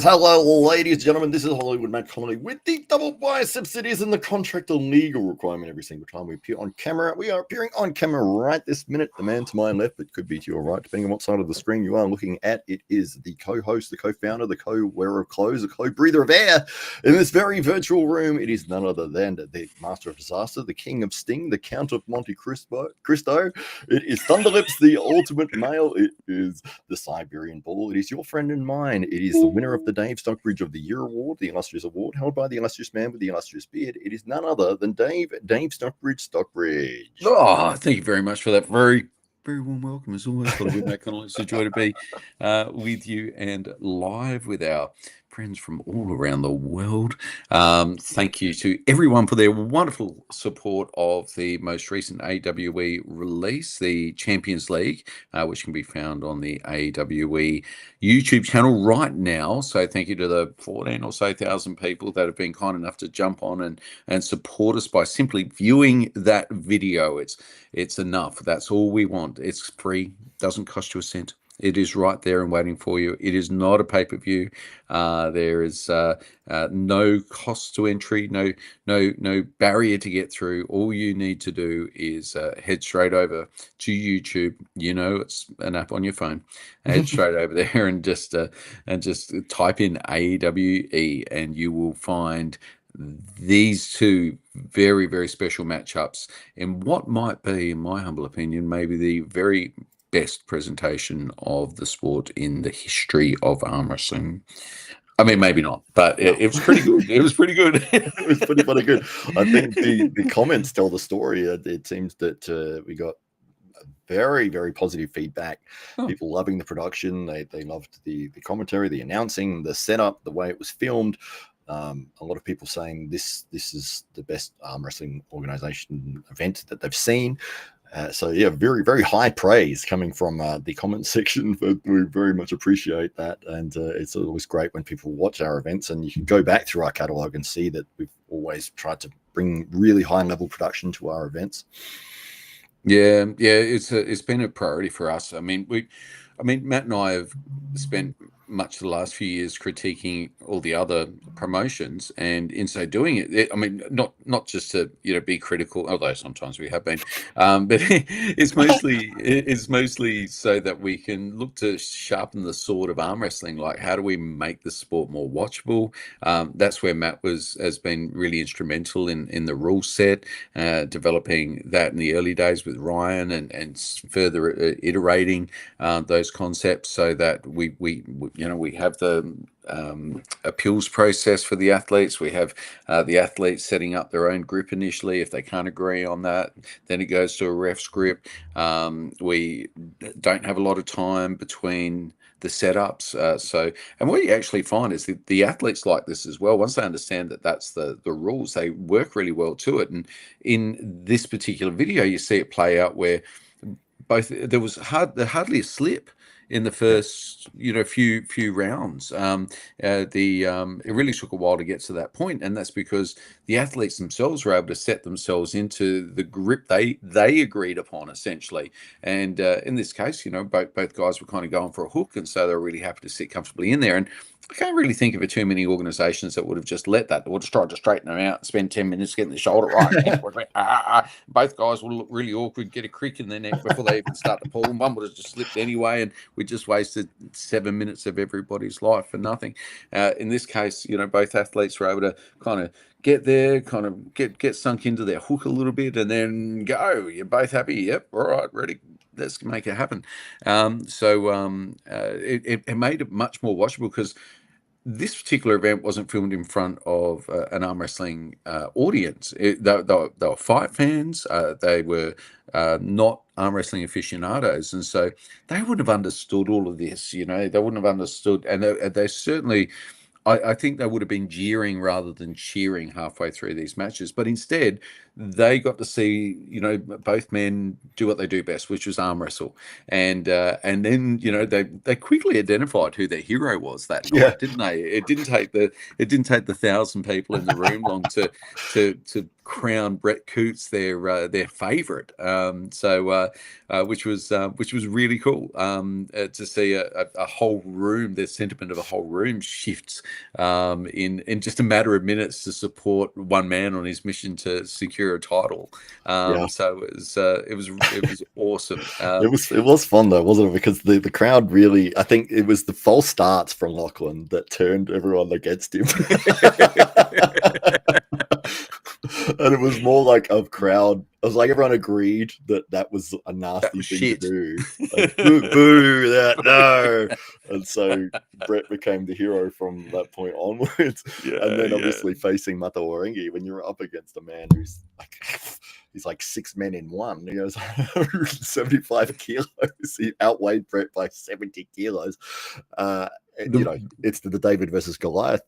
Yes, hello, ladies and gentlemen. This is Hollywood Matt Connelly with the double biceps. It is in the contract a legal requirement every single time we appear on camera. We are appearing on camera right this minute. The man to my left, but could be to your right, depending on what side of the screen you are looking at. It is the co-host, the co-founder, the co-wearer of clothes, the co-breather of air in this very virtual room. It is none other than the master of disaster, the king of sting, the count of Monte Cristo. It is Thunderlips, the ultimate male. It is the Siberian Bull. It is your friend and mine. It is the winner of the Dave Stockbridge of the Year Award, the illustrious award held by the illustrious man with the illustrious beard. It is none other than Dave Stockbridge. Oh, thank you very much for that very warm welcome. As always, Hollywood Matt Connelly. It's a joy to be with you and live with our friends from all around the world. Thank you to everyone for their wonderful support of the most recent AWE release, the Champions League, which can be found on the AWE YouTube channel right now. So thank you to the 14 or so thousand people that have been kind enough to jump on and support us by simply viewing that video. It's enough. That's all we want. It's free, doesn't cost you a cent. It is right there and waiting for you. It is not a pay-per-view. There is no cost to entry, no barrier to get through. All you need to do is head straight over to YouTube. You know, it's an app on your phone. Head straight over there and just type in AWE, and you will find these two very, very special matchups in what might be, in my humble opinion, maybe the very best presentation of the sport in the history of arm wrestling. I mean, maybe not, but it was pretty good. It was pretty good. It was pretty good. I think the comments tell the story. It seems that we got very, very positive feedback. People loving the production. They loved the commentary, the announcing, the setup, the way it was filmed. A lot of people saying this is the best arm wrestling organization event that they've seen. So yeah, very, very high praise coming from the comment section. But we very much appreciate that, and it's always great when people watch our events, and you can go back through our catalog and see that we've always tried to bring really high level production to our events. Yeah, it's been a priority for us. I mean, Matt and I have spent much of the last few years critiquing all the other promotions, and in so doing I mean, not just to be critical, although sometimes we have been, but it's mostly so that we can look to sharpen the sword of arm wrestling. Like, how do we make the sport more watchable? That's where Matt has been really instrumental in the rule set, developing that in the early days with Ryan, and further iterating those concepts so that we have the appeals process for the athletes. We have the athletes setting up their own grip initially. If they can't agree on that, then it goes to a ref's grip. We don't have a lot of time between the setups. And what you actually find is the athletes like this as well. Once they understand that that's the rules, they work really well to it. And in this particular video, you see it play out where there was hardly a slip in the first few rounds. It really took a while to get to that point, and that's because the athletes themselves were able to set themselves into the grip they agreed upon, essentially. And in this case, both guys were kind of going for a hook, and so they were really happy to sit comfortably in there. And I can't really think of too many organisations that would have just let that. They would have tried to straighten them out, spend 10 minutes getting the shoulder right. Both guys will look really awkward, get a crick in their neck before they even start to pull. And one would have just slipped anyway, and we just wasted 7 minutes of everybody's life for nothing. In this case, both athletes were able to kind of get there, kind of get sunk into their hook a little bit, and then go. You're both happy? Yep. All right, ready. Let's make it happen. It made it much more watchable because this particular event wasn't filmed in front of an arm wrestling audience. They were fight fans. They were not arm wrestling aficionados, and so they wouldn't have understood all of this. They wouldn't have understood, and they certainly. I think they would have been jeering rather than cheering halfway through these matches. But instead, they got to see, both men do what they do best, which was arm wrestle. And then, they quickly identified who their hero was that Yeah. night, didn't they? It didn't take the 1,000 people in the room long to crown Brett Coots their favorite. Which was really cool to see a whole room, the sentiment of a whole room shifts in just a matter of minutes to support one man on his mission to secure a title. So it was awesome. It was fun though, wasn't it? Because the crowd really, I think it was the false starts from Lachlan that turned everyone against him. And it was more like a crowd. It was like everyone agreed that was a nasty thing shit. to do. Like, boo that, no. And so Brett became the hero from that point onwards. And then obviously facing Mata Warengi, when you're up against a man who's like he's like 6 men in one. He goes 175 kilos. He outweighed Brett by 70 kilos. It's the David versus Goliath.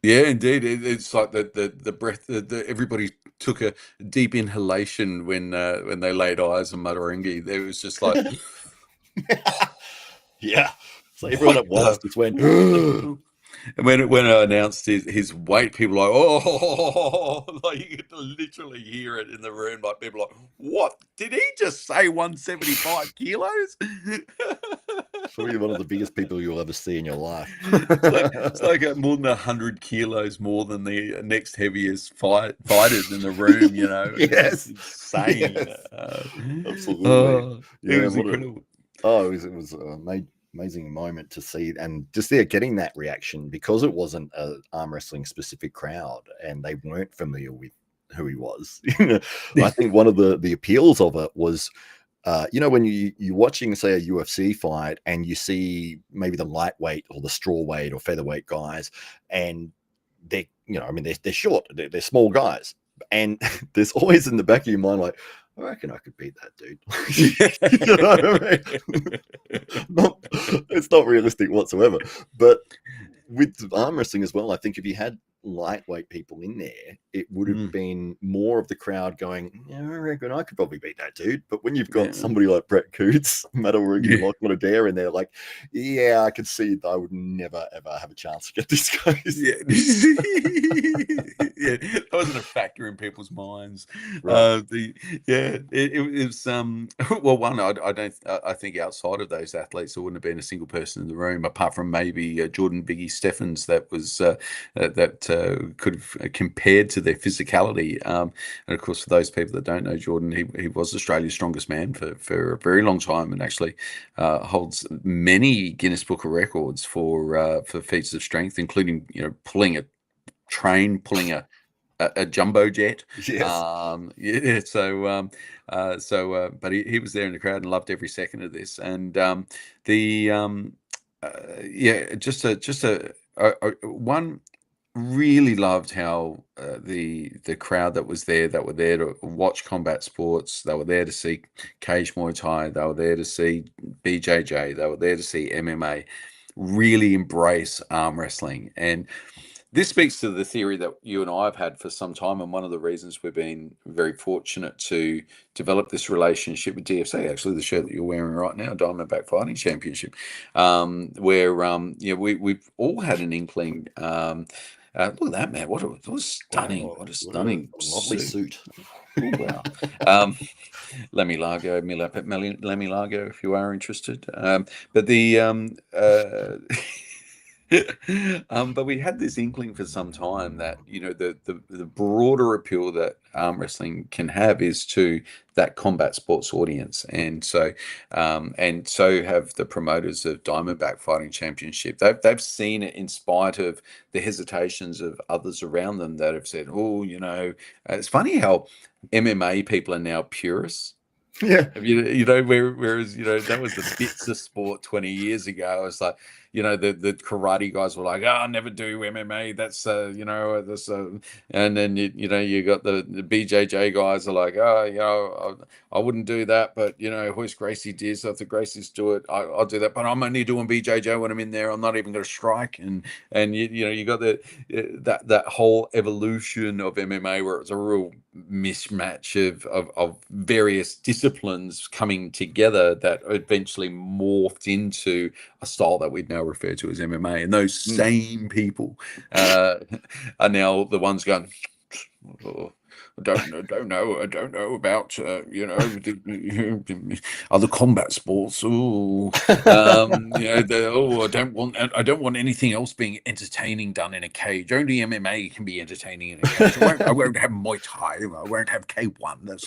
Yeah, indeed. It's like the breath. Everybody took a deep inhalation when they laid eyes on Matarangi. It was just like, yeah. So everyone at once just went. And when I announced his weight, people were like, oh, like you could literally hear it in the room. Like people were like, what? Did he just say 175 kilos? Probably one of the biggest people you'll ever see in your life. It's like more than 100 kilos more than the next heaviest fighters in the room. Yes, insane. Yes. Absolutely. It was incredible. It was an amazing moment to see, and just getting that reaction because it wasn't an arm wrestling specific crowd and they weren't familiar with who he was. I think one of the appeals of it was when you're watching, say, a UFC fight and you see maybe the lightweight or the strawweight or featherweight guys, and they're short, they're small guys, and there's always in the back of your mind like, I reckon I could beat that dude. You know what I mean? It's not realistic whatsoever. But with arm wrestling as well, I think if you had lightweight people in there, it would have been more of the crowd going, I reckon I could probably beat that dude. But when you've got somebody like Brett Coots, Matawarengi, Lachlan Adair in there, like, I could see that I would never ever have a chance to get this guy. That wasn't a factor in people's minds. Right. It was well, one, I think outside of those athletes, there wouldn't have been a single person in the room apart from maybe Jordan Biggie Steffens that was could have compared to their physicality. And of course, for those people that don't know Jordan, he was Australia's strongest man for a very long time, and actually holds many Guinness Book of Records for feats of strength, including pulling a jumbo jet. Yes. But he was there in the crowd and loved every second of this. And one really loved how the crowd that was there, that were there to watch combat sports, they were there to see cage Muay Thai, they were there to see BJJ, they were there to see MMA, really embrace arm wrestling. And this speaks to the theory that you and I have had for some time, and one of the reasons we've been very fortunate to develop this relationship with DFC, actually the shirt that you're wearing right now, Diamondback Fighting Championship, where we've all had an inkling. Look at that, man! What a stunning, what a stunning lovely suit. Oh, wow. Lemmy Largo, Lemmy Largo, if you are interested. But we had this inkling for some time that the broader appeal that arm wrestling can have is to that combat sports audience, and so have the promoters of Diamondback Fighting Championship. They've seen it in spite of the hesitations of others around them that have said, it's funny how MMA people are now purists. Yeah. Whereas that was the bits of sport 20 years ago. It's like, the karate guys were like, oh, I never do MMA. That's and then you got the BJJ guys are like, oh, I wouldn't do that, but Hoist Gracie did, so if the Gracies do it, I'll do that. But I'm only doing BJJ when I'm in there. I'm not even going to strike. And you got that whole evolution of MMA where it's a real mismatch of various disciplines coming together that eventually morphed into a style that we'd now refer to as MMA. And those same people are now the ones going, oh, I don't know about the other combat sports. Oh, I don't want anything else being entertaining done in a cage. Only MMA can be entertaining in a cage. I won't have Muay Thai. I won't have K1. That's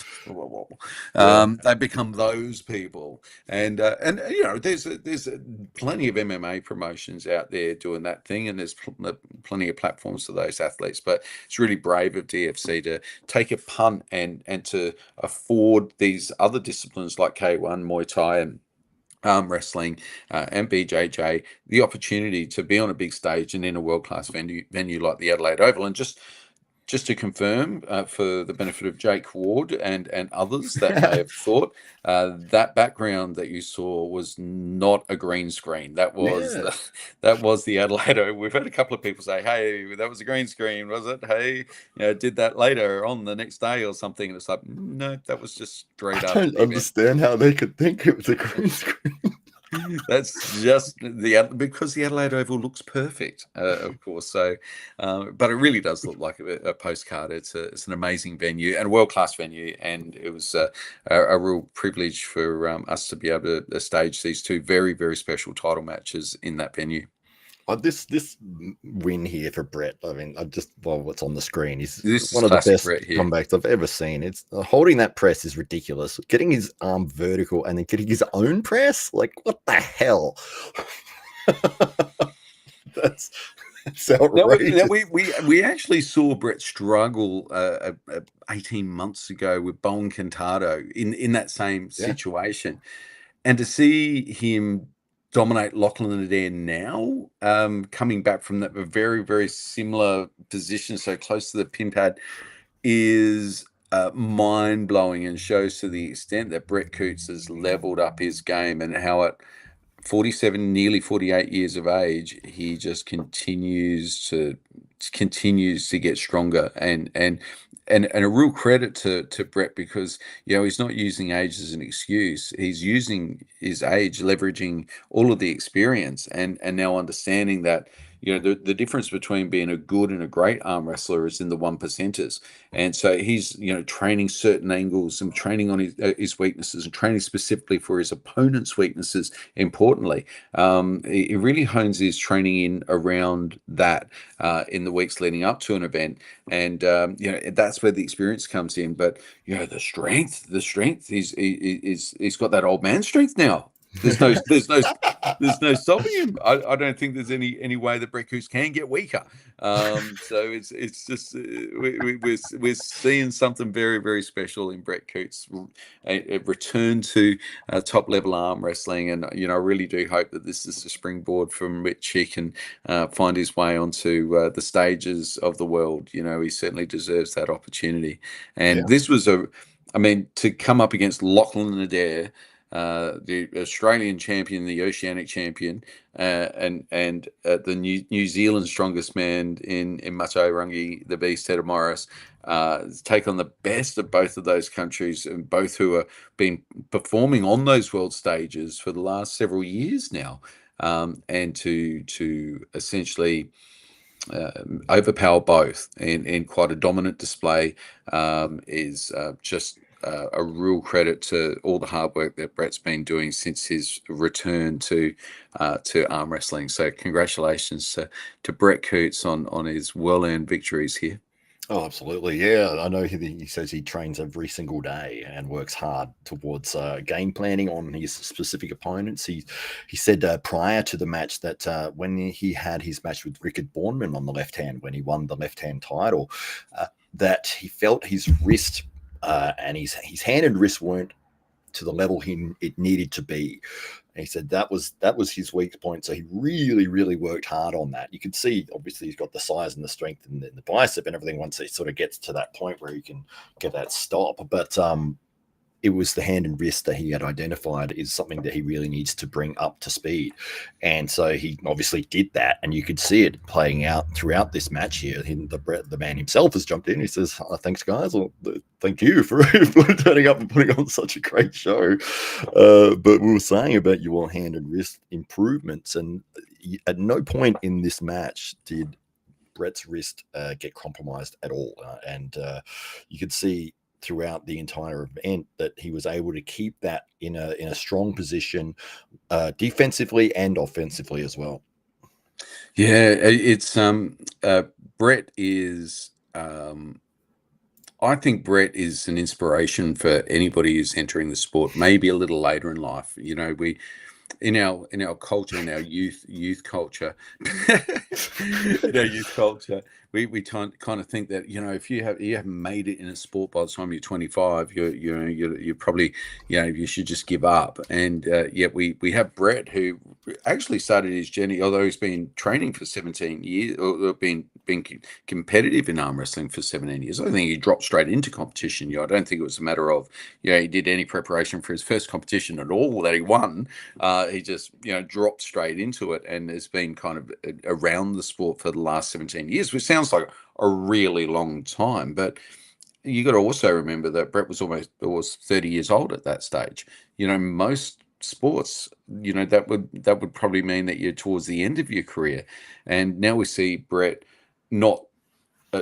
they become those people, and there's plenty of MMA promotions out there doing that thing, and there's plenty of platforms for those athletes. But it's really brave of DFC to take a punt and to afford these other disciplines like K1, Muay Thai, and arm wrestling and BJJ the opportunity to be on a big stage and in a world-class venue like the Adelaide Oval. And just to confirm, for the benefit of Jake Ward and others that may have thought, that background that you saw was not a green screen. That was that was the Adelaide Oval. We've had a couple of people say, "Hey, that was a green screen, was it? Hey, did that later on the next day or something?" And it's like, no, that was just straight up. I don't understand how they could think it was a green screen. That's just because the Adelaide Oval looks perfect, of course. So, but it really does look like a postcard. It's an amazing venue and a world-class venue, and it was a real privilege for us to be able to stage these two very, very special title matches in that venue. This win here for Brett, I mean, what's on the screen is this one is of the best comebacks I've ever seen. It's holding that press is ridiculous. Getting his arm vertical and then getting his own press, like what the hell? That's outrageous. We actually saw Brett struggle 18 months ago with Bowen Cantado in that same situation, and to see him dominate Lachlan Adair now, coming back from that very, very similar position, so close to the pin pad, is mind-blowing and shows to the extent that Brett Coots has leveled up his game and how at 47, nearly 48 years of age, he just continues to get stronger and a real credit to Brett, because he's not using age as an excuse. He's using his age, leveraging all of the experience, and now understanding that the difference between being a good and a great arm wrestler is in the 1%ers. And so he's training certain angles and training on his weaknesses and training specifically for his opponent's weaknesses. Importantly, he really hones his training in around that in the weeks leading up to an event, and that's where the experience comes in. But the strength, he's got that old man strength now. There's no stopping him. I don't think there's any way that Brett Coots can get weaker. So it's just we're seeing something very, very special in Brett Coots, a return to top level arm wrestling, and I really do hope that this is a springboard from which he can find his way onto the stages of the world. He certainly deserves that opportunity, and this was to come up against Lachlan Adair, the Australian champion, the Oceanic champion, and the New Zealand strongest man in Mato Rangi, the Beast Ted Morris, take on the best of both of those countries, and both who have been performing on those world stages for the last several years now, and to essentially overpower both in quite a dominant display is just a real credit to all the hard work that Brett's been doing since his return to arm wrestling. So congratulations to Brett Coots on his well-earned victories here. Oh, absolutely. Yeah, I know he says he trains every single day and works hard towards game planning on his specific opponents. He said prior to the match that when he had his match with Rickard Bourneman on the left hand, when he won the left hand title, that he felt his wrist and his hand and wrist weren't to the level it needed to be. And he said that was his weak point. So he really, really worked hard on that. You can see, obviously, he's got the size and the strength and the bicep and everything once he sort of gets to that point where he can get that stop. But it was the hand and wrist that he had identified is something that he really needs to bring up to speed. And so he obviously did that. And you could see it playing out throughout this match here. The man himself has jumped in. He says, thanks, guys. Well, thank you for turning up and putting on such a great show. But we were saying about your hand and wrist improvements. And at no point in this match did Brett's wrist get compromised at all. And you could see throughout the entire event that he was able to keep that in a strong position, defensively and offensively as well. Yeah, it's Brett is I think Brett is an inspiration for anybody who's entering the sport, maybe a little later in life. You know, we in our culture, in our youth culture, we kind of think that, you know, if you haven't made it in a sport by the time you're 25, you're probably, you know, you should just give up. And yet we have Brett, who actually started his journey, although he's been training for 17 years or been competitive in arm wrestling for 17 years. I don't think he dropped straight into competition. You know, I don't think it was a matter of, you know, he did any preparation for his first competition at all that he won. He just, you know, dropped straight into it and has been kind of around the sport for the last 17 years, which sounds like a really long time. But you got to also remember that Brett was almost 30 years old at that stage. You know, most sports, you know, that would probably mean that you're towards the end of your career. And now we see Brett not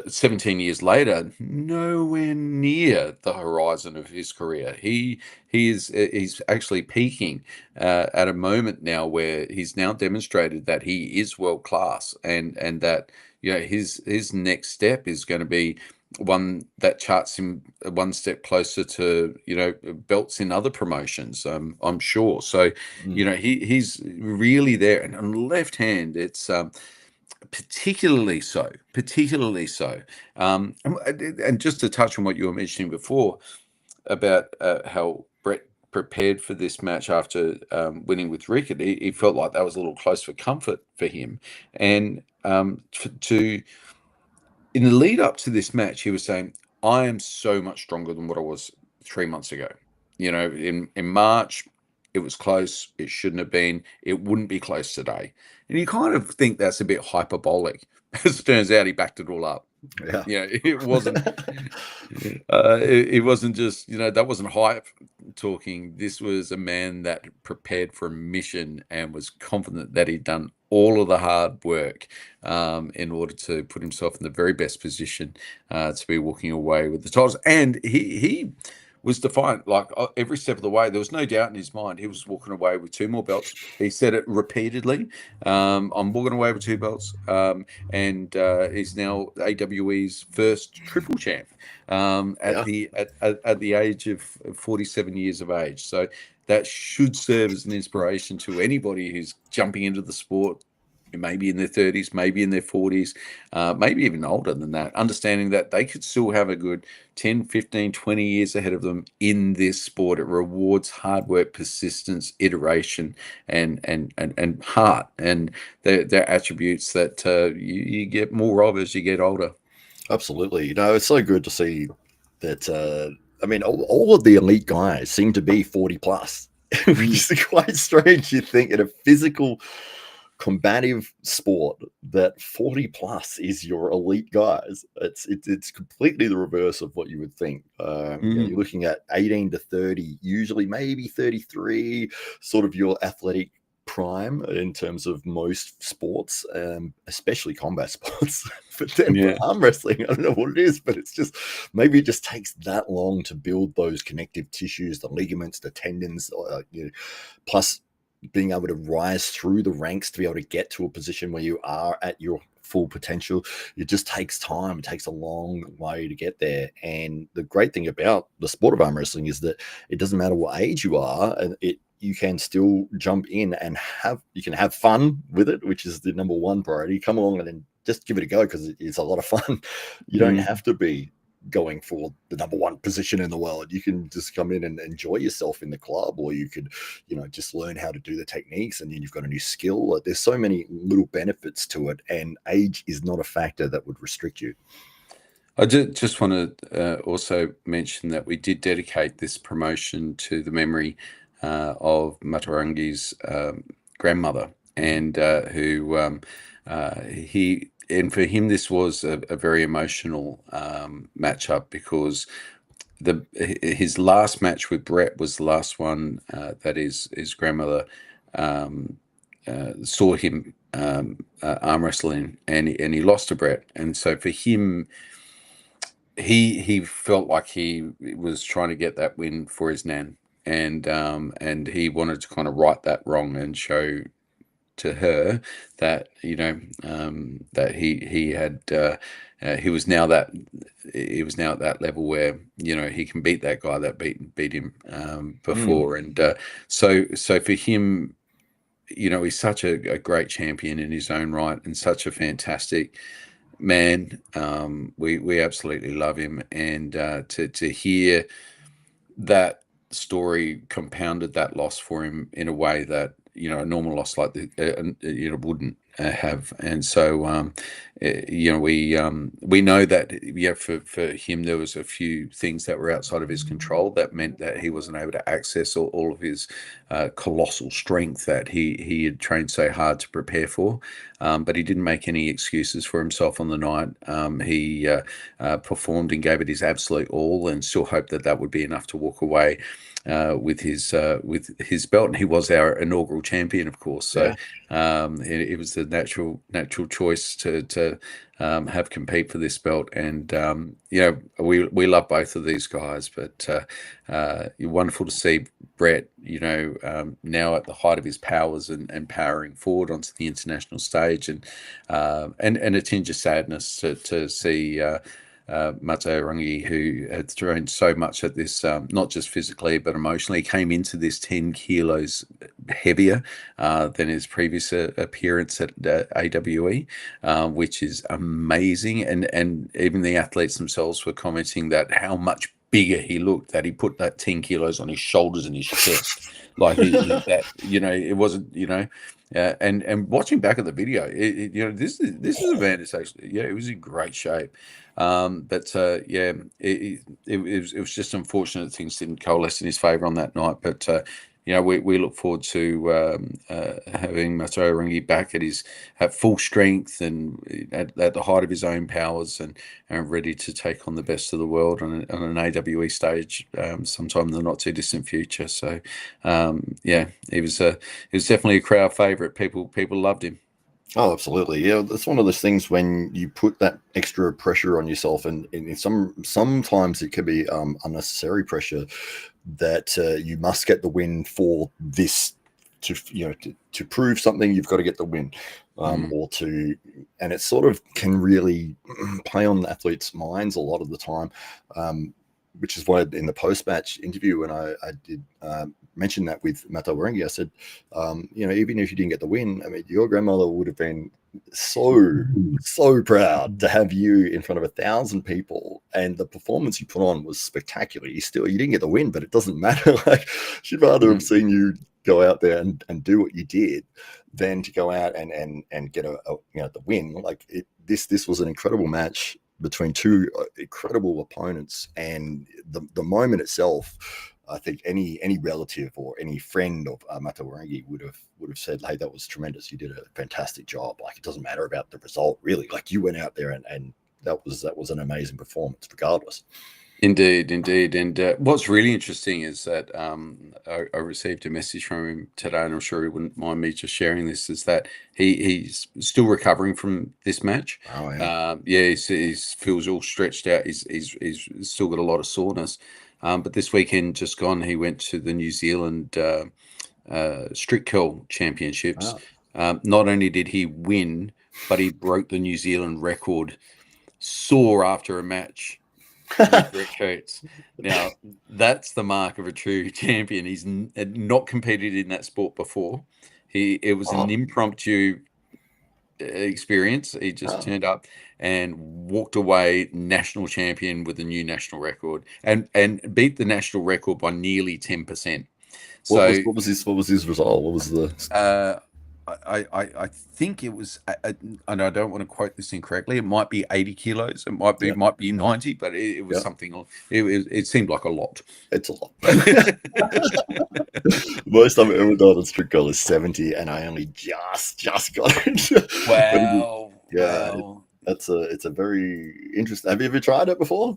17 years later, nowhere near the horizon of his career. He's actually peaking at a moment now where he's now demonstrated that he is world class, and that, you know, his next step is going to be one that charts him one step closer to, you know, belts in other promotions. I'm sure. So, you know, he's really there. And on the left hand, it's particularly so. And just to touch on what you were mentioning before about how Brett prepared for this match after winning with Rickett, he felt like that was a little close for comfort for him. And in the lead up to this match, he was saying, I am so much stronger than what I was 3 months ago. You know, in March, it was close. It shouldn't have been. It wouldn't be close today. And you kind of think that's a bit hyperbolic. As it turns out, he backed it all up. Yeah. You know, it wasn't it wasn't just, you know, that wasn't hype talking. This was a man that prepared for a mission and was confident that he'd done all of the hard work in order to put himself in the very best position to be walking away with the titles. And he was defiant, like every step of the way. There was no doubt in his mind he was walking away with 2 more belts. He said it repeatedly. I'm walking away with 2 belts, and he's now AWE's first triple champ at the age of 47 years of age. So that should serve as an inspiration to anybody who's jumping into the sport, maybe in their 30s, maybe in their 40s, maybe even older than that, understanding that they could still have a good 10, 15, 20 years ahead of them in this sport. It rewards hard work, persistence, iteration, and heart. And they're attributes that you get more of as you get older. Absolutely. You know, it's so good to see that. I mean, all of the elite guys seem to be 40 plus, which is quite strange. You think in a physical, combative sport that 40 plus is your elite guys. It's completely the reverse of what you would think. You know, you're looking at 18 to 30, usually maybe 33, sort of your athletic prime in terms of most sports, especially combat sports. But then for arm wrestling, I don't know what it is, but it's just, maybe it just takes that long to build those connective tissues, the ligaments, the tendons, you know, plus being able to rise through the ranks to be able to get to a position where you are at your full potential. It just takes time. It takes a long way to get there. And the great thing about the sport of arm wrestling is that it doesn't matter what age you are, and you can still jump in and you can have fun with it, which is the number one priority. Come along and then just give it a go, because it's a lot of fun. You don't have to be going for the #1 position in the world. You can just come in and enjoy yourself in the club, or you could, just learn how to do the techniques, and then you've got a new skill. There's so many little benefits to it, and age is not a factor that would restrict you. I just want to also mention that we did dedicate this promotion to the memory of Matarangi's grandmother, and for him this was a very emotional matchup, because his last match with Brett was the last one that his grandmother saw him arm wrestling, and he lost to Brett, and so for him, he felt like he was trying to get that win for his nan, and he wanted to kind of right that wrong and show to her that that he was now at that level where he can beat that guy that beat him before, and so for him, he's such a great champion in his own right, and such a fantastic man. We absolutely love him, and to hear that story compounded that loss for him in a way that a normal loss like wouldn't have. And so we know that for him there was a few things that were outside of his control that meant that he wasn't able to access all of his colossal strength that he had trained so hard to prepare for, but he didn't make any excuses for himself on the night. He performed and gave it his absolute all, and still hoped that would be enough to walk away with his belt. And he was our inaugural champion, of course, so it was the natural choice to have compete for this belt. And we love both of these guys, but wonderful to see Brett now at the height of his powers and powering forward onto the international stage, and a tinge of sadness to see Matarangi, who had thrown so much at this, not just physically but emotionally, came into this 10 kilos heavier than his previous appearance at AWE, which is amazing. And even the athletes themselves were commenting that how much bigger he looked, that he put that 10 kilos on his shoulders and his chest, like it wasn't, and watching back at the video, this is a man that's actually, it was in great shape. But it was just unfortunate things didn't coalesce in his favor on that night. But we look forward to having Matarangi back at full strength and at the height of his own powers, and ready to take on the best of the world on an AWE stage sometime in the not too distant future. So he was definitely a crowd favorite. People loved him. Oh, absolutely. Yeah, it's one of those things when you put that extra pressure on yourself, and sometimes it can be unnecessary pressure, that you must get the win for this to prove something. You've got to get the win, and it sort of can really play on the athletes' minds a lot of the time. Which is why in the post-match interview, when I did mention that with Matarangi, I said, even if you didn't get the win, I mean, your grandmother would have been so proud to have you in front of 1,000 people, and the performance you put on was spectacular. You didn't get the win, but it doesn't matter. Like, she'd rather have seen you go out there and do what you did than to go out and get the win. Like, this was an incredible match between two incredible opponents, and the moment itself, I think any relative or any friend of Matarangi would have said, "Hey, that was tremendous. You did a fantastic job." Like, it doesn't matter about the result, really. Like, you went out there and that was an amazing performance, regardless. Indeed. And what's really interesting is that I received a message from him today, and I'm sure he wouldn't mind me just sharing this, is that he's still recovering from this match. Oh, yeah. He feels all stretched out. He's still got a lot of soreness. But this weekend just gone, he went to the New Zealand Strict Curl Championships. Wow. Not only did he win, but he broke the New Zealand record, sore after a match with Brett Coates. Now, that's the mark of a true champion. He's not competed in that sport before. It was an impromptu experience. He just turned up and walked away national champion with a new national record, and beat the national record by nearly 10%. So what was his result? What was the I think it was, and I don't want to quote this incorrectly. It might be 80 kilos. It might be Yeah. 90, but it was Yeah. something. It seemed like a lot. It's a lot. Most I've ever done in strict goal is 70, and I only just got it. Wow! Yeah, Wow! it's a very interesting. Have you ever tried it before?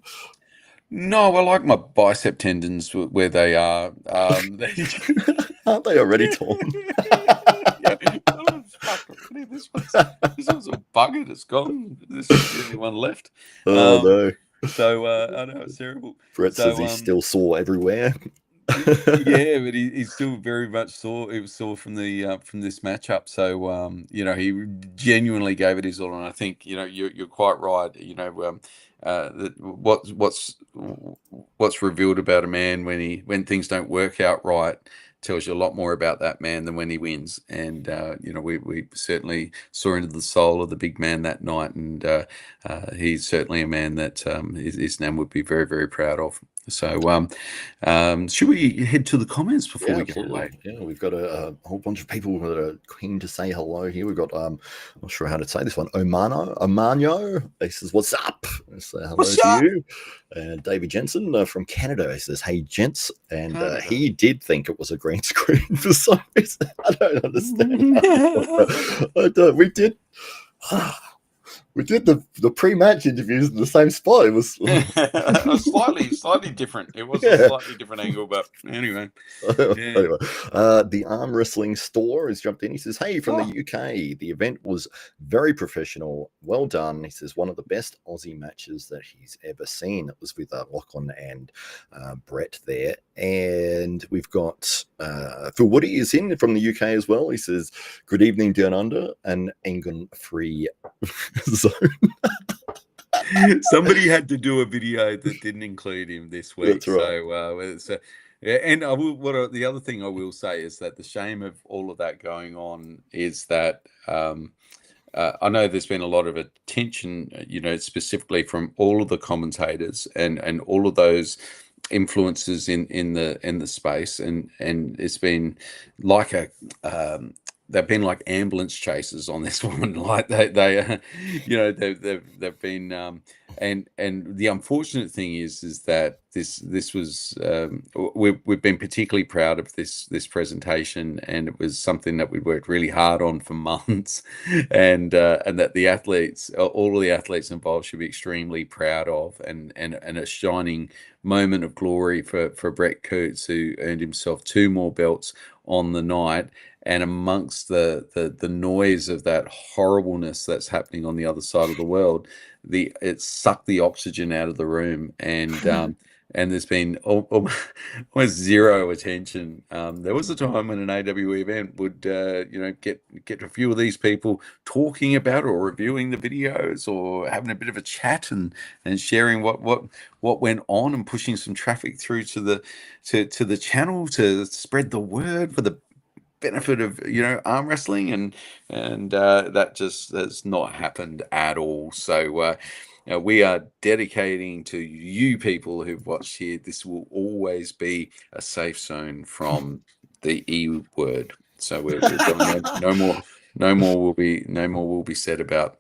No, I like my bicep tendons where they are. Aren't they already torn? Yeah. Oh, fuck. This one's all buggered. It's gone. This is the only one left. Oh no! So I know it's terrible. Brett says he's still sore everywhere. Yeah, but he's still very much sore. He was sore from this matchup. So he genuinely gave it his all, and I think you're quite right. That what's revealed about a man when things don't work out right tells you a lot more about that man than when he wins. And we certainly saw into the soul of the big man that night, and he's certainly a man that his name would be very, very proud of. So, should we head to the comments before we go away? Yeah, we've got a whole bunch of people that are keen to say hello here. We've got I'm not sure how to say this one. Omano. He says, "What's up?" I say hello What's to up? you. And David Jensen from Canada. He says, "Hey, gents," and he did think it was a green screen for some reason. I don't understand. We did the pre-match interviews in the same spot. It was slightly different. It was a slightly different angle, but anyway. Anyway, the arm wrestling store has jumped in. He says, "Hey, from the UK, the event was very professional. Well done." He says, "One of the best Aussie matches that he's ever seen." It was with Lachlan and Brett there. And we've got Phil Woody is in from the UK as well. He says, "Good evening, Down Under, and Engin free zone." Somebody had to do a video that didn't include him this week. That's right. So yeah, and I will. The other thing I will say is that the shame of all of that going on is that I know there's been a lot of attention, specifically from all of the commentators and all of those influences in the space, and it's been like they've been like ambulance chasers on this one. Like they've been and the unfortunate thing is that this was we've been particularly proud of this presentation, and it was something that we worked really hard on for months, and that the athletes, all of the athletes involved, should be extremely proud of, and a shining moment of glory for Brett Coots, who earned himself 2 more belts on the night. And amongst the noise of that horribleness that's happening on the other side of the world, it sucked the oxygen out of the room, and there's been almost zero attention. There was a time when an AWE event would get a few of these people talking about or reviewing the videos or having a bit of a chat and sharing what went on and pushing some traffic through to the channel to spread the word for the benefit of arm wrestling, and that just has not happened at all. So we are dedicating to you people who've watched here. This will always be a safe zone from the E word. So we're going no more will be said about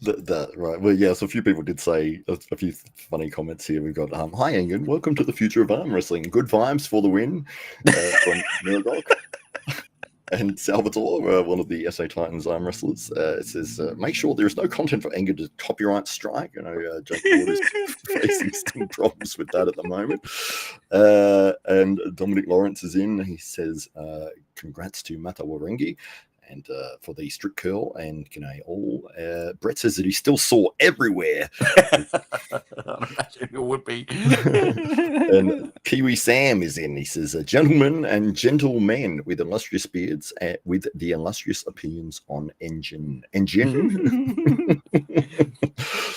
that. Right. Well, yeah. So a few people did say a few funny comments here. We've got "Hi, Engin. Welcome to the future of arm wrestling. Good vibes for the win," from Miragog. And Salvatore, one of the SA Titans arm wrestlers, it says, "Make sure there is no content for Engin to copyright strike." Jake Ward is facing some problems with that at the moment. And Dominic Lawrence is in. He says, "Congrats to Mata Warengi and for the strict curl, and all." Brett says that he's still sore everywhere. I imagine it would be. And Kiwi Sam is in. He says, "Gentlemen and gentlemen with illustrious beards, with the illustrious opinions on Engin."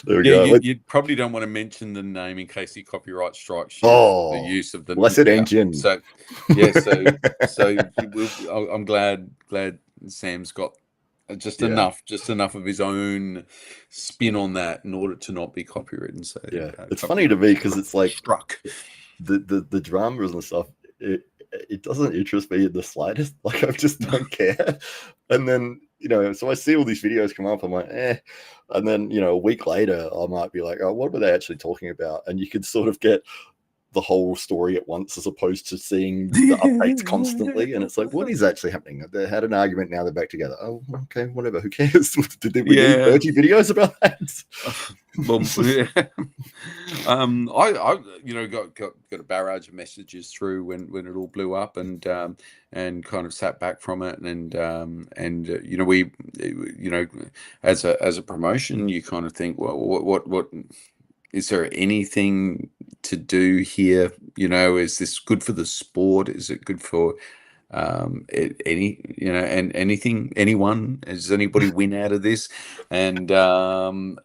There we go. You probably don't want to mention the name in case he copyright strikes the use of the. Well, I said Engin. So yeah, so I'm glad Sam's got just Yeah. enough of his own spin on that in order to not be copywritten. So Yeah, it's funny to me because it's like struck. the dramas and stuff. It doesn't interest me in the slightest. Like I just don't care. And then so I see all these videos come up. I'm like, eh. And then a week later, I might be like, oh, what were they actually talking about? And you can sort of get the whole story at once as opposed to seeing the updates constantly. And it's like, what is actually happening? They had an argument, now they're back together. Oh, okay, whatever, who cares? Did we need 30 videos about that? Well, yeah. I got a barrage of messages through when it all blew up, and kind of sat back from it, and we as a promotion, you kind of think, well, what is there anything to do here? Is this good for the sport? Is it good for anyone? Does anybody win out of this? And and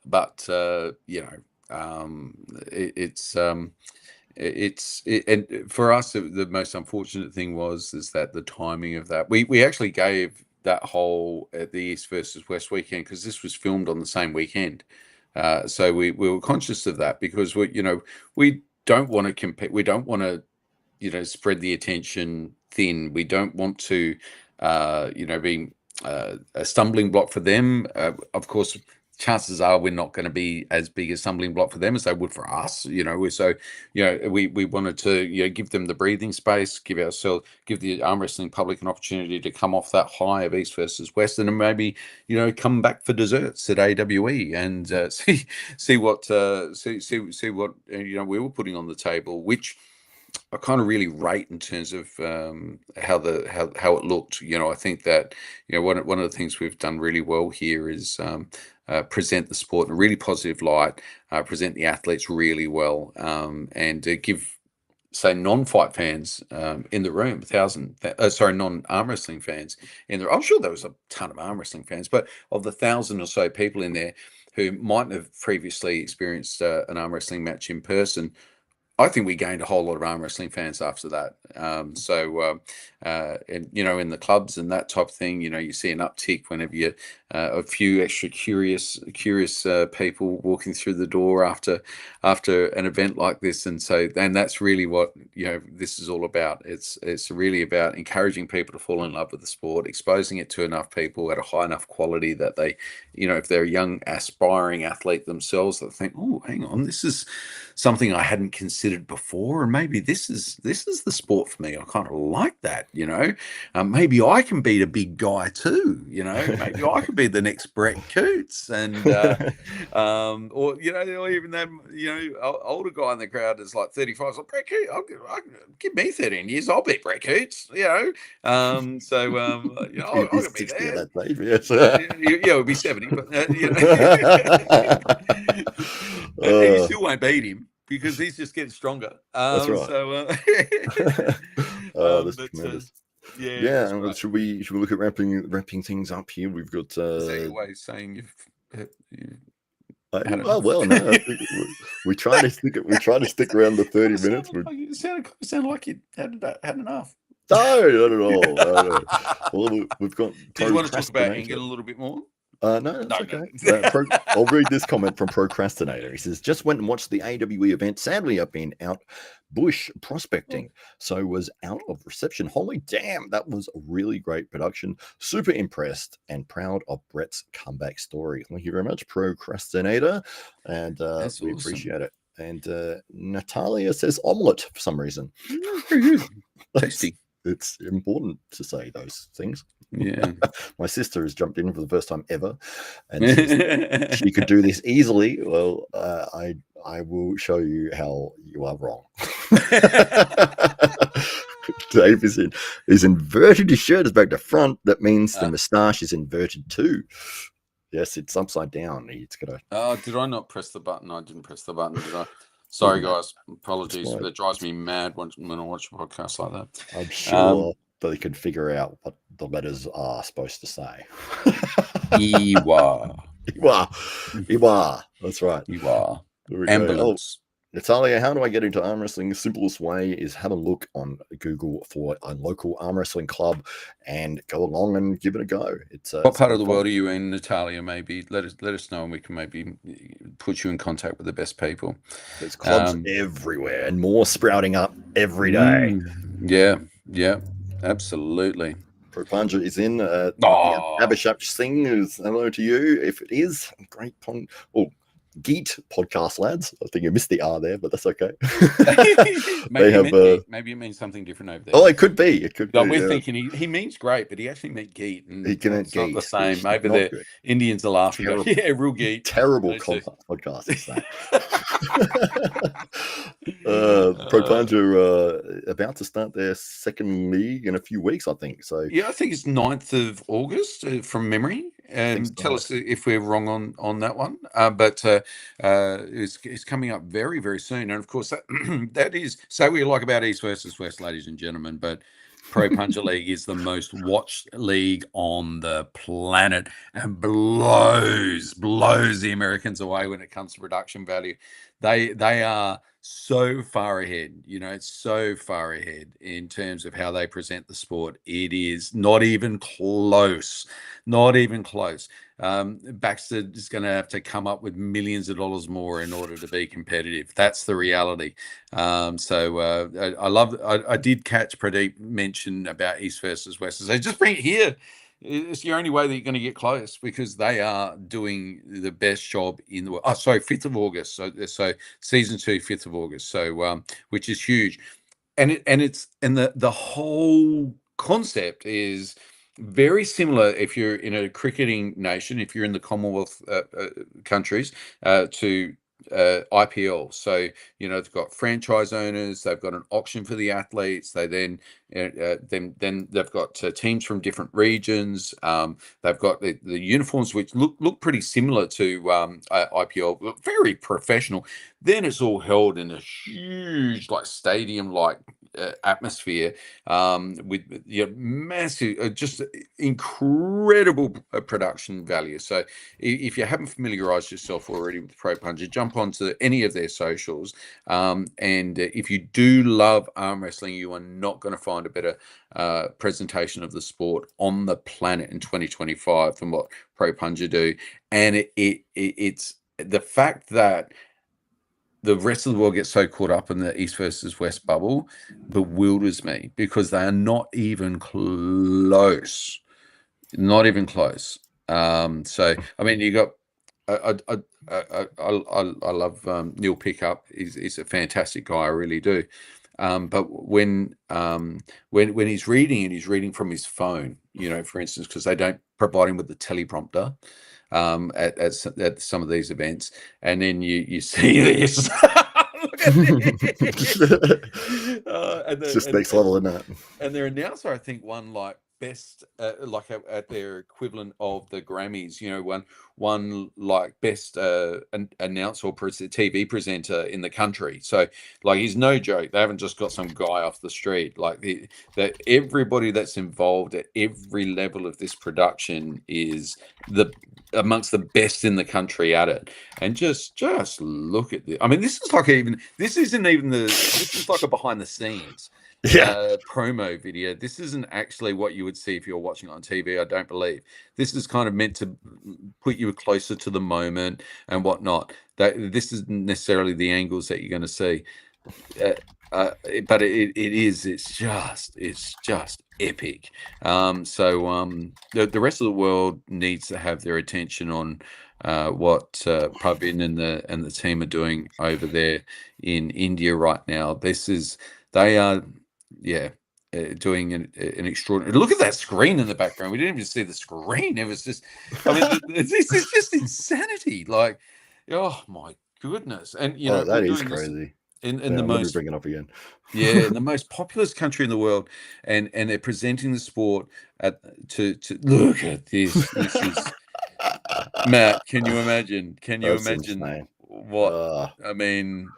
for us, the most unfortunate thing is that the timing of that, we actually gave that whole at the East versus West weekend, because this was filmed on the same weekend. So we were conscious of that, because we don't want to compete. We don't want to spread the attention thin. We don't want to be a stumbling block for them. Of course, chances are we're not going to be as big a stumbling block for them as they would for us. So we wanted to give them the breathing space, give the arm wrestling public an opportunity to come off that high of East versus West, and maybe come back for desserts at AWE and see what we were putting on the table, which I kind of really rate in terms of how it looked. I think that one of the things we've done really well here is present the sport in a really positive light, present the athletes really well, and give, say, non-fight fans in the room, non-arm wrestling fans in there. I'm sure there was a ton of arm wrestling fans, but of the 1,000 or so people in there who mightn't have previously experienced an arm wrestling match in person, I think we gained a whole lot of arm wrestling fans after that. And in the clubs and that type of thing, you see an uptick whenever you a few extra curious people walking through the door after an event like this, and that's really what this is all about. It's really about encouraging people to fall in love with the sport, exposing it to enough people at a high enough quality that they, if they're a young aspiring athlete themselves, that think, oh, hang on, this is something I hadn't considered before, and maybe this is the sport for me. I kind of like that, maybe I can beat a big guy too, maybe I could be the next Brett Coots, and or even that older guy in the crowd is like 35. It's like, Brett Coots, I'll give me 13 years, I'll beat Brett Coots, I'll be there. That age, yes. It'll be 70, but you still won't beat him, because he's just getting stronger. That's right. That's tremendous. Yeah. Right. Should we look at wrapping things up here? We've got. Is that your way of saying you've well, no. We try to stick around the 30 minutes. It sounded like you had enough. No, not at all. No. Well, we've got. Do you want to talk about Engin a little bit more? No, that's okay. I'll read this comment from Procrastinator. He says, just went and watched the AWE event. Sadly, I've been out bush prospecting, so was out of reception. Holy damn, that was a really great production. Super impressed and proud of Brett's comeback story. Thank you very much, Procrastinator, and we appreciate it. And Natalia says omelette for some reason. Tasty. It's important to say those things. Yeah. My sister has jumped in for the first time ever, and she could do this easily. Well, I will show you how you are wrong. Dave is inverted. His shirt is back to front. That means the moustache is inverted too. Yes, it's upside down. It's gonna. Did I not press the button? I didn't press the button, did I? Sorry, guys. Apologies. That drives me mad when I watch a podcast like that. I'm sure they can figure out what the letters are supposed to say. Iwa. That's right. Iwa. Ambulance. Natalia, how do I get into arm wrestling? The simplest way is have a look on Google for a local arm wrestling club and go along and give it a go. What part of the world are you in, Natalia? Maybe let us know, and we can maybe put you in contact with the best people. There's clubs everywhere, and more sprouting up every day. Yeah, absolutely. Pro Punja is in. Abhishek Singh is hello to you. If it is, great point. Oh, Geet podcast, lads. I think you missed the R there, but that's okay. Maybe it means something different over there. Oh, it could be. It could be. We're thinking he means great, but he actually meant Geet. And he can it's not the same. Maybe the Indians are laughing. Go, yeah, real Geet. Terrible podcast is that. Pro Punja about to start their second league in a few weeks, I think. So yeah, I think it's 9th of August from memory. Tell us if we're wrong on that one. But it's coming up very, very soon. And of course, that is, say what you like about East versus West, ladies and gentlemen, but Pro Punja League is the most watched league on the planet and blows the Americans away when it comes to production value. They are so far ahead, it's so far ahead in terms of how they present the sport. It is not even close. Baxter is going to have to come up with millions of dollars more in order to be competitive. That's the reality. I did catch Pradeep mention about East versus West. So just bring it here. It's the only way that you're going to get close, because they are doing the best job in the world. 5th of August. So season 2, 5th of August. So which is huge, and the whole concept is very similar if you're in a cricketing nation, if you're in the Commonwealth countries, to IPL. So they've got franchise owners, they've got an auction for the athletes, they then they've got teams from different regions, they've got the uniforms which look pretty similar to IPL, look very professional. Then it's all held in a huge stadium atmosphere, with massive, just incredible production value. So if you haven't familiarized yourself already with Pro Punja, jump onto any of their socials, and if you do love arm wrestling, you are not going to find a better presentation of the sport on the planet in 2025 than what Pro Punja do. And it's the fact that the rest of the world gets so caught up in the East versus West bubble bewilders me, because they are not even close. So I mean, you got I love Neil Pickup. He's a fantastic guy, I really do. But when he's reading, and he's reading from his phone, for instance, because they don't provide him with the teleprompter at some of these events, and then you see this. Look at it's just next level, isn't it? And their announcer, I think, won best at their equivalent of the Grammys, one best announcer or TV presenter in the country. So he's no joke. They haven't just got some guy off the street. That everybody that's involved at every level of this production is amongst the best in the country at it. And just look at this. I mean, this is like a behind the scenes promo video. This isn't actually what you would see if you're watching on TV, I don't believe. This is kind of meant to put you closer to the moment and whatnot. This isn't necessarily the angles that you're going to see, but it's just epic. The rest of the world needs to have their attention on what Pravin and the team are doing over there in India right now. They are doing an extraordinary. Look at that screen in the background. We didn't even see the screen. It was just, this is just insanity. Oh my goodness! And that is crazy. In the most, bring it up again. in the most populous country in the world, and they're presenting the sport to look at this. This is Matt. Can you imagine? Insane. What I mean?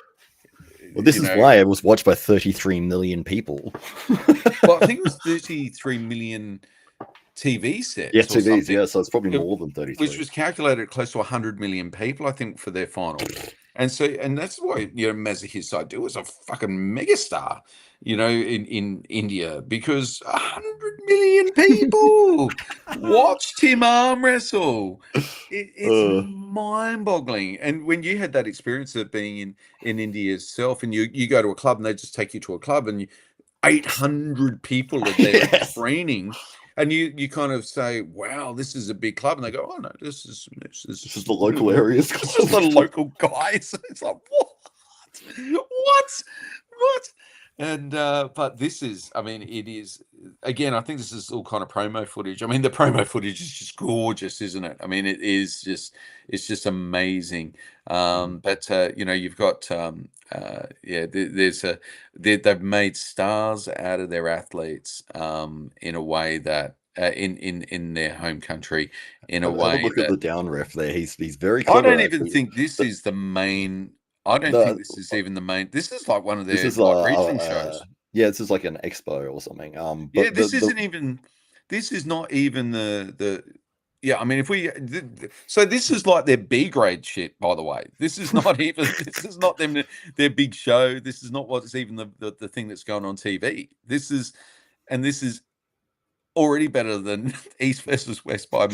Well, this is why it was watched by 33 million people. Well, I think it was 33 million TV sets. Yes, TVs, so it's probably more than 33. Which was calculated close to 100 million people, I think, for their final. And that's why, Mazahir Saidu was a fucking megastar, in India, because 100 million people watched him arm wrestle. It's mind-boggling. And when you had that experience of being in India yourself, and you go to a club and they just take you to a club, and 800 people are there Yes. training, and you kind of say, wow, this is a big club, and they go, oh no, this is the local areas. It's just the local guys. It's like, what? And but this is, I mean, it is, again, I think this is all kind of promo footage. I mean, the promo footage is just gorgeous, isn't it? I mean, it's just amazing. But you've got they've made stars out of their athletes, in a way that in their home country, in a Have a way look at that the down ref there. He's very I clever. don't even Actually. think this is the main. I don't think this is even the main. This is like one of This their is like regional shows. yeah, this is like an expo or something. Yeah, But this isn't even. This is not even the. Yeah, I mean, so this is like their B grade shit. By the way, this is not even. This is not them. Their big show. This is not what's even the thing that's going on TV. This is already better than East versus West by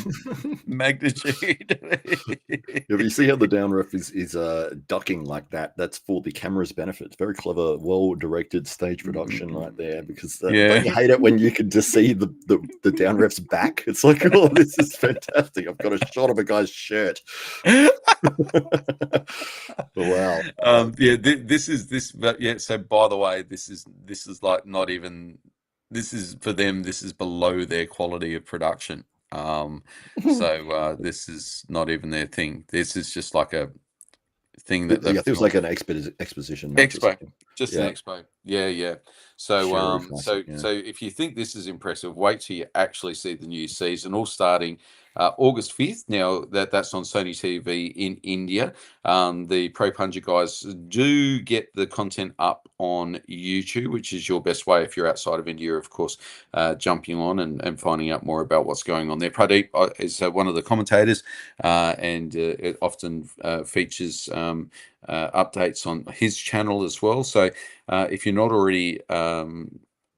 magnitude. if you see how the down ref is ducking like that, that's for the camera's benefit. It's very clever, well directed stage production right there. Because don't you hate it when you can just see the down ref's back? It's like, oh, this is fantastic. I've got a shot of a guy's shirt. Wow. This is this, but yeah. So by the way, this is like not even. This is for them. This is below their quality of production. So this is not even their thing. This is just like a thing that it was like an exposition expo, just an expo. Yeah. So classic, so if you think this is impressive, wait till you actually see the new season, all starting August 5th. Now that's on Sony TV in India. The Pro Puncher guys do get the content up on YouTube, which is your best way if you're outside of India, of course, jumping on and finding out more about what's going on there. Pradeep is one of the commentators, and it often features updates on his channel as well. So if you're not already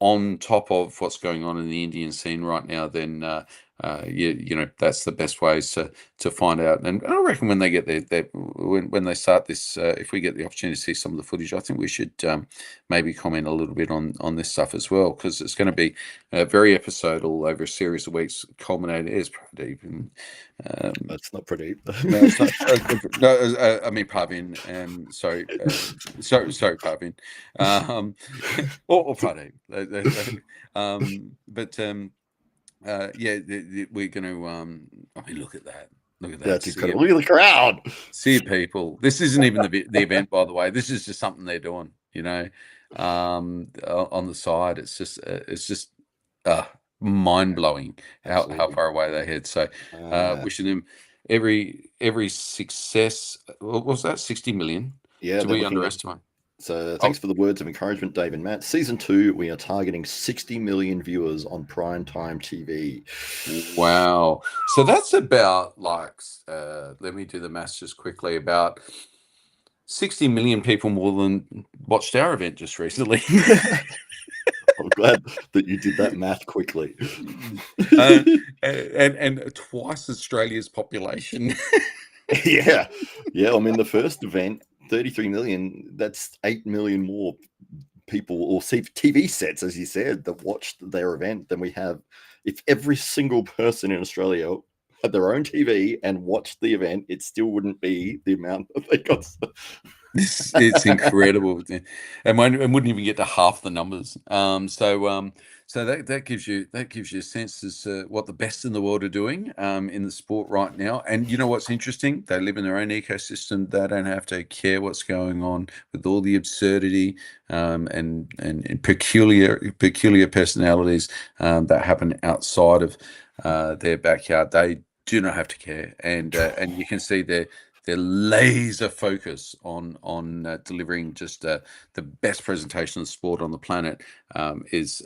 on top of what's going on in the Indian scene right now, then that's the best ways to find out. And I reckon when they get there, when they start this, if we get the opportunity to see some of the footage, I think we should maybe comment a little bit on this stuff as well, because it's going to be very episodal over a series of weeks, culminating as Pradeep. And that's not Pradeep. No, it's not. No, I mean Pavin. Sorry, Pavin. Or Pradeep. But we're going to. I mean, look at that. Look at that. That's incredible. Look at the crowd. See people. This isn't even the event, by the way. This is just something they're doing. On the side. It's just mind blowing how far away they head. So, wishing them every success. What was that? 60 million. Yeah. Do we underestimate? So thanks for the words of encouragement, Dave and Matt. Season 2, we are targeting 60 million viewers on primetime TV. Wow. So that's about let me do the maths just quickly, about 60 million people more than watched our event just recently. I'm glad that you did that math quickly. And twice Australia's population. Yeah. I mean, the first event, 33 million, that's 8 million more people or TV sets, as you said, that watched their event than we have. If every single person in Australia had their own TV and watched the event, it still wouldn't be the amount that they got. It's incredible, and wouldn't even get to half the numbers. So that gives you a sense as to what the best in the world are doing in the sport right now. And you know what's interesting? They live in their own ecosystem. They don't have to care what's going on with all the absurdity and peculiar personalities that happen outside of their backyard. They do not have to care, and you can see their laser focus on delivering just the best presentation of sport on the planet is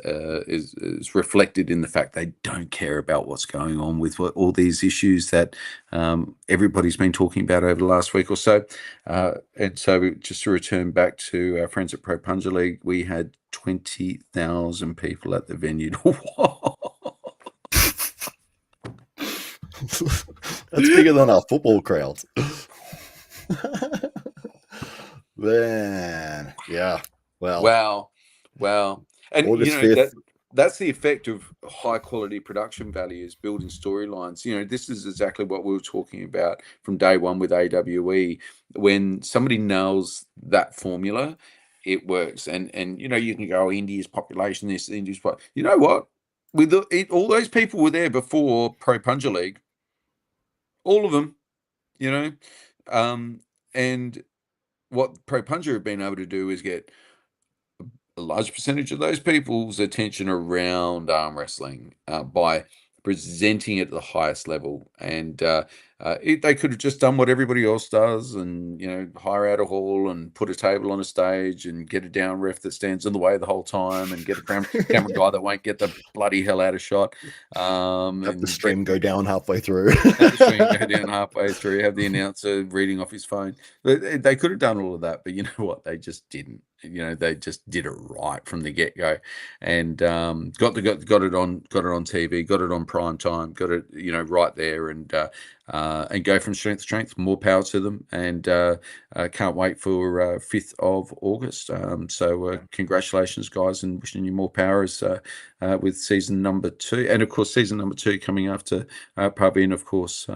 reflected in the fact they don't care about what's going on with all these issues that everybody's been talking about over the last week or so. And so, just to return back to our friends at Pro Punja League, we had 20,000 people at the venue. That's bigger than our football crowds. Man, yeah. Wow. And August 5th. That's the effect of high quality production values, building storylines. This is exactly what we were talking about from day one with AWE. When somebody nails that formula, it works. And you can go, India's population, this, India's population. You know what? With all those people were there before Pro Punja League, all of them, and what Pro Punja have been able to do is get a large percentage of those people's attention around arm wrestling by presenting it at the highest level. And they could have just done what everybody else does and, hire out a hall and put a table on a stage and get a down ref that stands in the way the whole time and get a camera guy that won't get the bloody hell out of shot. Have the stream go down halfway through. Have the announcer reading off his phone. They could have done all of that, but you know what? They just didn't. They just did it right from the get-go, and got it on TV, got it on prime time, got it right there, and go from strength to strength. More power to them, and can't wait for 5th of August. So congratulations, guys, and wishing you more powers with season number 2, and of course season number 2 coming after Praveen, of course,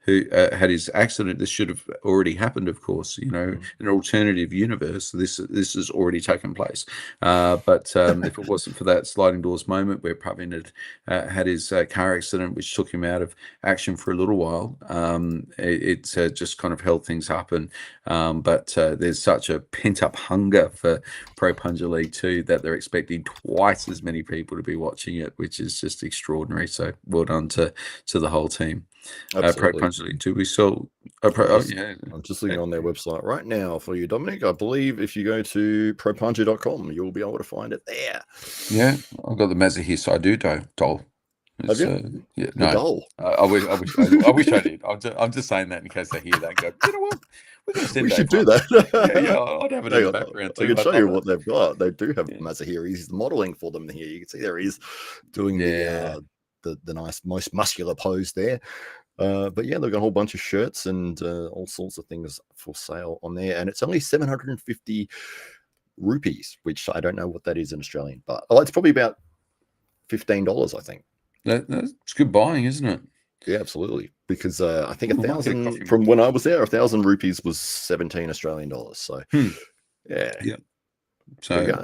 who had his accident. This should have already happened, of course. In an alternative universe, this has already taken place. But if it wasn't for that sliding doors moment where Praveen had his car accident, which took him out of action for a little while, it just kind of held things up. And but there's such a pent-up hunger for Pro Punja League 2 that they're expecting twice as many people to be watching it, which is just extraordinary. So well done to the whole team. Pro Punja League 2. We saw. I'm just looking on their website right now for you, Dominic. I believe if you go to propunja.com, you'll be able to find it there. Yeah, I've got the Mazahir Saidu doll. Have you? Yeah, The doll. I wish I did. I'm just saying that in case they hear that and go, you know what? We should do that. Yeah, I'd have it in the background too. I can show you what they've got. They do have Mazahir. He's modeling for them here. You can see there he's doing the nice, most muscular pose there. But yeah, they've got a whole bunch of shirts and all sorts of things for sale on there, and it's only 750 rupees, which I don't know what that is in Australian, but it's probably about $15, I think. That's good buying, isn't it? Yeah, absolutely. Because I think 1,000 from when I was there, 1,000 rupees was 17 Australian dollars. So yeah. So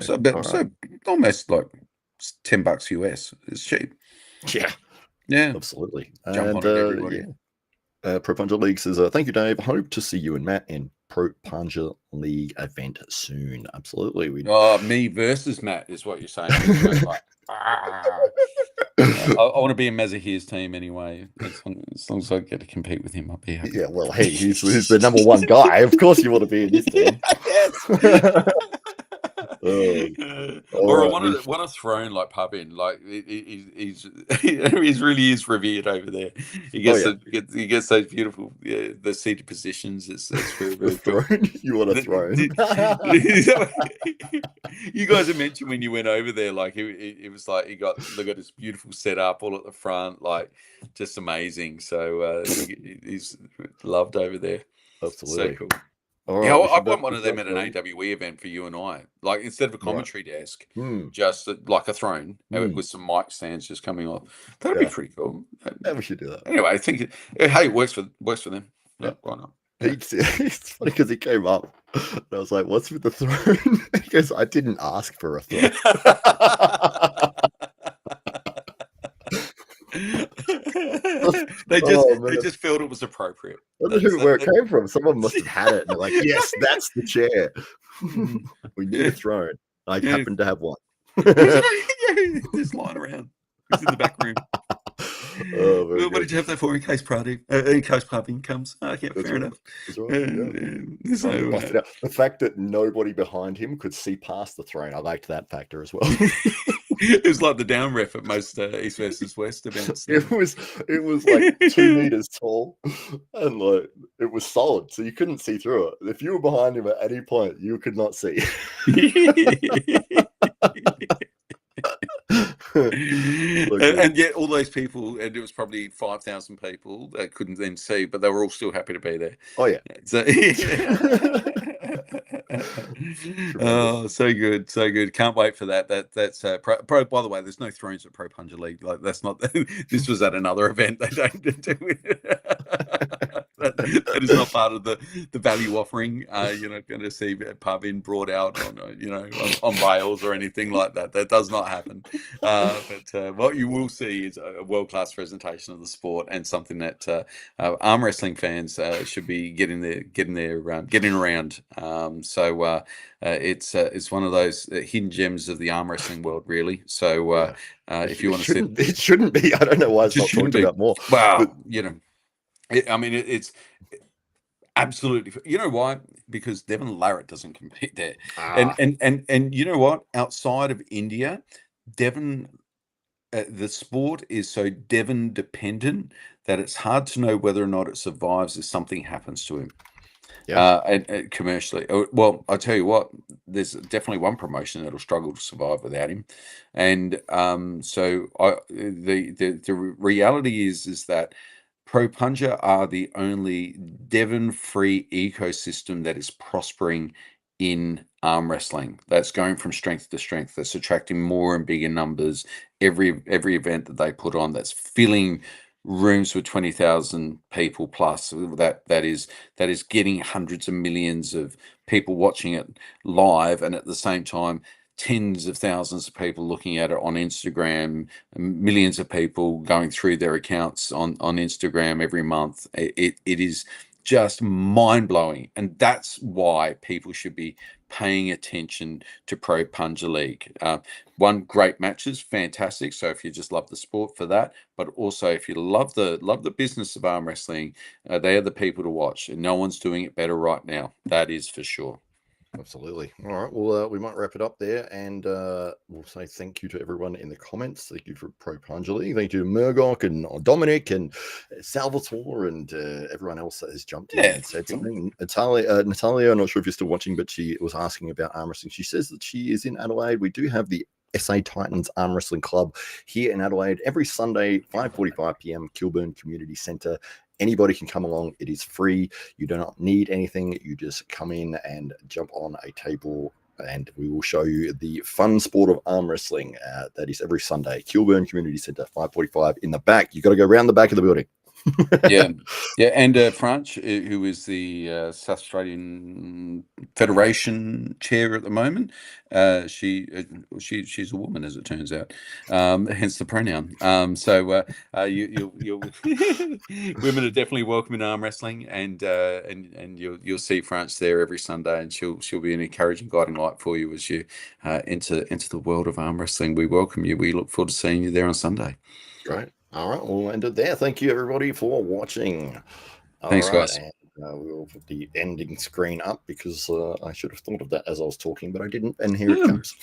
almost like $10 US. It's cheap. Yeah, absolutely. Jump on it, everybody. Pro Punja League says, thank you, Dave. Hope to see you and Matt in Pro Punja League event soon. Absolutely. Me versus Matt is what you're saying. I want to be in Mazahir's team anyway. As long as I get to compete with him, I'll be happy. Yeah, well, hey, he's the number one guy. Of course you want to be in this team. Or I want to thrown like Pubin. Like he's really is revered over there. He gets those beautiful the seated positions. It's very, very cool. You want a throne? You guys have mentioned when you went over there, like it was like they got this beautiful setup all at the front, like just amazing. So he's loved over there. Absolutely. So cool. Right, I want one of them at an AWE event for you and I. Like instead of a commentary desk, just like a throne with some mic stands just coming off. That'd be pretty cool. Yeah, we should do that. Anyway, I think it works for them. Yeah, why not? It's funny because he came up and I was like, "What's with the throne?" He goes, "I didn't ask for a throne." They just felt it was appropriate. I don't know where it came from. Someone must have had it. And they're like, yes, that's the chair. We need a throne. I happen to have one. Just lying around. It's in the back room. Very What good. did you have that for in case Praveen comes? Okay, That's fair right. enough. That's right. Yeah. Trying to buff it out. The fact that nobody behind him could see past the throne, I liked that factor as well. It was like the down ref at most East versus West events. It was like 2 meters tall, and like it was solid, so you couldn't see through it. If you were behind him at any point, you could not see. And yet all those people, and it was probably 5,000 people that couldn't then see, but they were all still happy to be there. Oh yeah. So, oh, so good, so good. Can't wait for that. That's pro. By the way, there's no thrones at Pro Punja League. Like that's not. This was at another event. They don't do it. That is not part of the value offering. You're not going to see Pavin brought out on on rails or anything like that. That does not happen. But what you will see is a world-class presentation of the sport, and something that arm wrestling fans should be getting around. It's one of those hidden gems of the arm wrestling world, really. So if you want to see, it shouldn't be. I don't know why it's not talked about more. Wow, but, it's absolutely. You know why? Because Devon Larratt doesn't compete there, and you know what? Outside of India, Devon. The sport is so Devon dependent that it's hard to know whether or not it survives if something happens to him. Yeah. And commercially. Well, I'll tell you what, there's definitely one promotion that'll struggle to survive without him. And the reality is that Pro Punja are the only Devon-free ecosystem that is prospering in arm wrestling. That's going from strength to strength. That's attracting more and bigger numbers every event that they put on. That's filling rooms with 20,000 people plus. That is getting hundreds of millions of people watching it live, and at the same time tens of thousands of people looking at it on Instagram, millions of people going through their accounts on Instagram every month. It is just mind-blowing, and that's why people should be paying attention to Pro Punja League. One, great matches, fantastic. So if you just love the sport for that, but also if you love the business of arm wrestling, they are the people to watch, and no one's doing it better right now. That is for sure. Absolutely. All right. Well, we might wrap it up there, and we'll say thank you to everyone in the comments. Thank you for Pro Punja League. Thank you to Murdoch and Dominic and Salvatore and everyone else that has jumped in and said something. Natalia, I'm not sure if you're still watching, but she was asking about arm wrestling. She says that she is in Adelaide. We do have the SA Titans Arm Wrestling Club here in Adelaide every Sunday, 5:45 p.m. Kilburn Community Centre. Anybody can come along. It is free. You do not need anything. You just come in and jump on a table, and we will show you the fun sport of arm wrestling. That is every Sunday. Kilburn Community Centre, 5:45 in the back. You got to go around the back of the building. Yeah. And Franch, who is the South Australian Federation chair at the moment, she's a woman, as it turns out, hence the pronoun. You'll women are definitely welcome in arm wrestling, and you'll see Franch there every Sunday, and she'll be an encouraging guiding light for you as you enter the world of arm wrestling. We welcome you. We look forward to seeing you there on Sunday. Great. All right, we'll end it there. Thank you, everybody, for watching. Thanks, guys. And we'll put the ending screen up because I should have thought of that as I was talking, but I didn't. And here it comes.